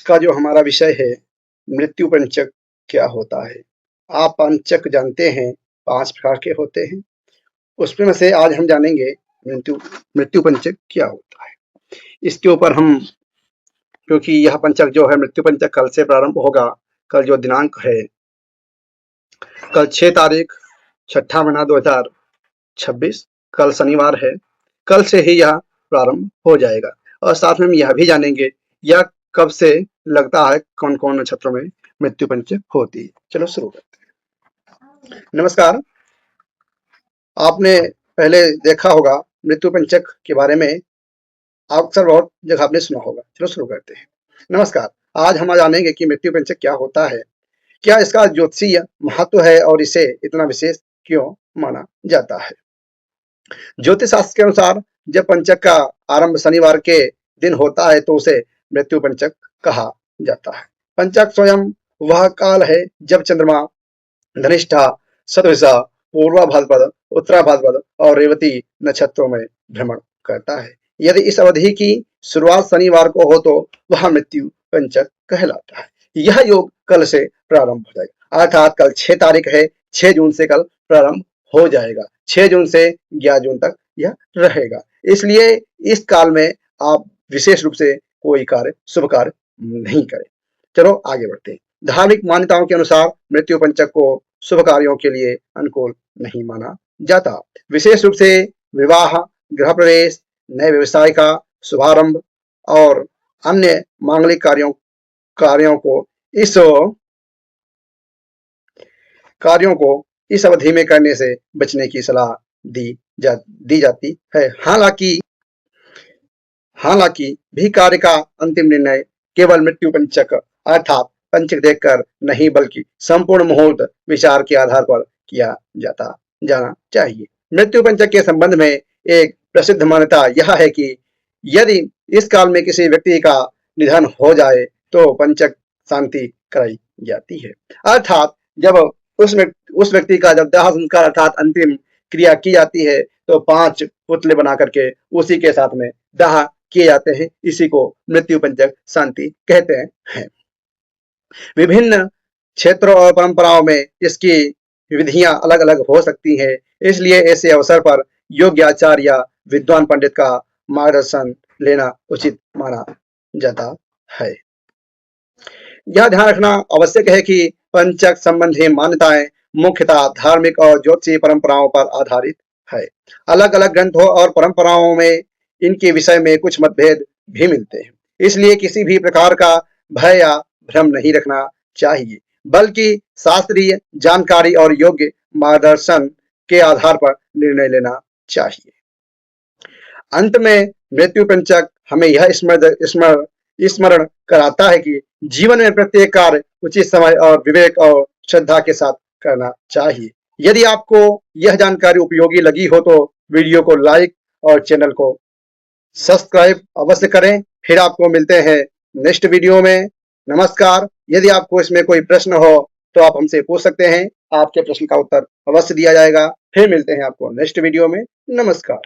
का जो हमारा विषय है, मृत्यु पंचक क्या होता है। आप पंचक जानते हैं, 5 प्रकार के होते हैं। उसमें में से आज हम जानेंगे मृत्यु पंचक क्या होता है। इसके ऊपर हम, क्योंकि यह पंचक जो है मृत्यु पंचक कल से प्रारंभ होगा। कल जो दिनांक है, कल 6 तारीख 6ठा महीना 2026, कल शनिवार है। कल से ही यह प्रारंभ हो जाएगा और साथ में हम यह भी जानेंगे यह कब से लगता है, कौन कौन नक्षत्रों में मृत्यु पंचक होती है। चलो शुरू करते हैं। नमस्कार, आपने पहले देखा होगा मृत्यु पंचक के बारे में, अक्सर बहुत जगह आपने सुना होगा। चलो शुरू करते हैं। नमस्कार, आज हम जानेंगे कि मृत्यु पंचक क्या होता है, क्या इसका ज्योतिषीय महत्व है और इसे इतना विशेष क्यों माना जाता है। ज्योतिष शास्त्र के अनुसार जब पंचक का आरंभ शनिवार के दिन होता है तो उसे मृत्यु पंचक कहा जाता है। पंचक स्वयं वह काल है जब चंद्रमा धनिष्ठा, शतभिषा, पूर्वा भाद्रपद, उत्तरा भाद्रपद और रेवती नक्षत्रों में भ्रमण करता है। यदि इस अवधि की शुरुआत शनिवार को हो तो वह मृत्यु पंचक कहलाता है। यह योग कल से प्रारंभ हो जाएगा, अर्थात कल 6 तारीख है, 6 जून से कल प्रारंभ हो जाएगा। 6 जून से 11 जून तक यह रहेगा। इसलिए इस काल में आप विशेष रूप से कोई कार्य, शुभ कार्य नहीं करें। चलो आगे बढ़ते हैं। धार्मिक मान्यताओं के अनुसार मृत्यु पंचक को शुभ कार्यों के लिए अनुकूल नहीं माना जाता। विशेष रूप से विवाह, गृह प्रवेश, नए व्यवसाय का शुभारंभ और अन्य मांगलिक कार्यों को इस अवधि में करने से बचने की सलाह दी जाती है। हालांकि भी कार्य का अंतिम निर्णय केवल मृत्यु पंचक अर्थात पंचक देखकर नहीं, बल्कि संपूर्ण मुहूर्त विचार के आधार पर किया जाना चाहिए। मृत्यु पंचक के संबंध में एक प्रसिद्ध मान्यता यह है कि यदि इस काल में किसी व्यक्ति का निधन हो जाए तो पंचक शांति कराई जाती है। अर्थात जब उस व्यक्ति का जब दाह संस्कार अर्थात अंतिम क्रिया की जाती है तो 5 पुतले बना करके उसी के साथ में दाह किए जाते हैं। इसी को मृत्यु पंचक शांति कहते हैं। विभिन्न क्षेत्रों और परंपराओं में इसकी विधियां अलग अलग हो सकती हैं, इसलिए ऐसे अवसर पर योग्य आचार्य या विद्वान पंडित का मार्गदर्शन लेना उचित माना जाता है। यह ध्यान रखना आवश्यक है कि पंचक संबंधी मान्यताएं मुख्यतः धार्मिक और ज्योतिषीय परंपराओं पर आधारित है। अलग अलग ग्रंथों और परंपराओं में इनके विषय में कुछ मतभेद भी मिलते हैं, इसलिए किसी भी प्रकार का भय या भ्रम नहीं रखना चाहिए, बल्कि शास्त्रीय जानकारी और योग्य मार्गदर्शन के आधार पर निर्णय लेना चाहिए। अंत में मृत्यु पंचक हमें यह स्मरण कराता है कि जीवन में प्रत्येक कार्य उचित समय और विवेक और श्रद्धा के साथ करना चाहिए। यदि आपको यह जानकारी उपयोगी लगी हो तो वीडियो को लाइक और चैनल को सब्सक्राइब अवश्य करें। फिर आपको मिलते हैं नेक्स्ट वीडियो में। नमस्कार। यदि आपको इसमें कोई प्रश्न हो तो आप हमसे पूछ सकते हैं, आपके प्रश्न का उत्तर अवश्य दिया जाएगा। फिर मिलते हैं आपको नेक्स्ट वीडियो में। नमस्कार।